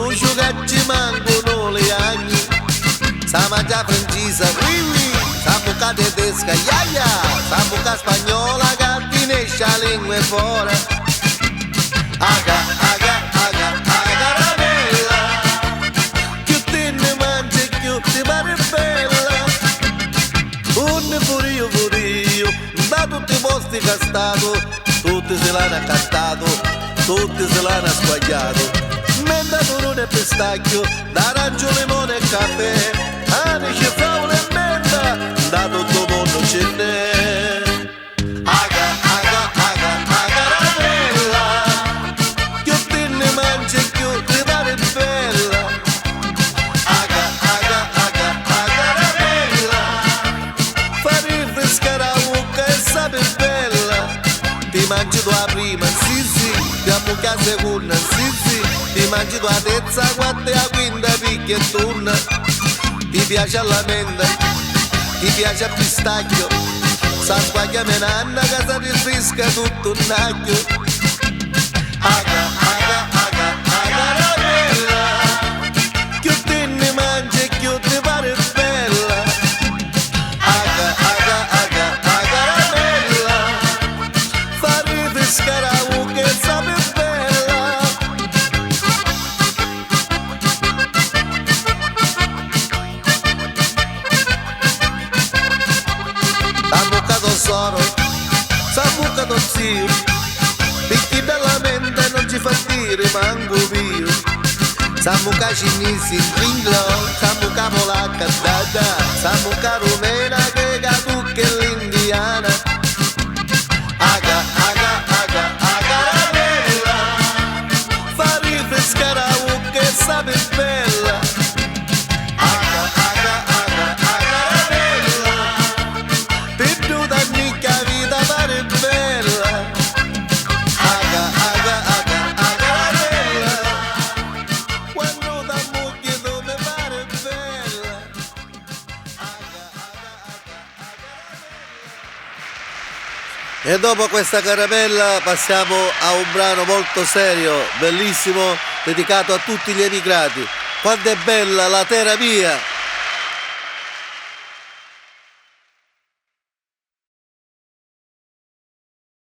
conosco che ci mancano le agni. Sa mangia francese, oui, sa buca tedesca, ya, sa buca spagnola che ti ne esce la lingua fuori. Aga, caramella, più te ne mangi più ti pare bella. Un pure io, da tutti i posti che è stato, tutti se l'hanno accattato, tutti se l'hanno squagliato. Menta, turone e pistacchio, d'arancio, limone e caffè, anice, fraule e menta, da tutto il mondo ce n'è. Aga, caramella, più te ne mangi più ti pare bella. Aga, caramella, fa rinfrescare la bocca e sape bella. Ti mangi tua prima, sì, ti ammucchi a seconda, sì, ti mangi tua terza, quarta e la quinta picchiettuna. Ti piace la menta, ti piace il pistacchio, sa squaglia menanna che si rinfresca tutto un naglio. Aga, caramella, più te ne mangi più ti pare bella. Aga, caramella, fa rinfrescare la bocca e sape bella. Sa bocca do soro, sa bocca do zio, picchi della menta non ci fa dire manco pio. Sa bocca cinese, ringlo, sa bocca polacca, da, sa bocca rumena che tu che è l'indiana. Aga, caramella, fa rinfrescare la bocca e sape bella. Aga, caramella, perduta mica vita pare bella. Aga, caramella, quando da mucchio dove pare bella. E dopo questa caramella passiamo a un brano molto serio, bellissimo, dedicato a tutti gli emigrati. Quando è bella la terra mia!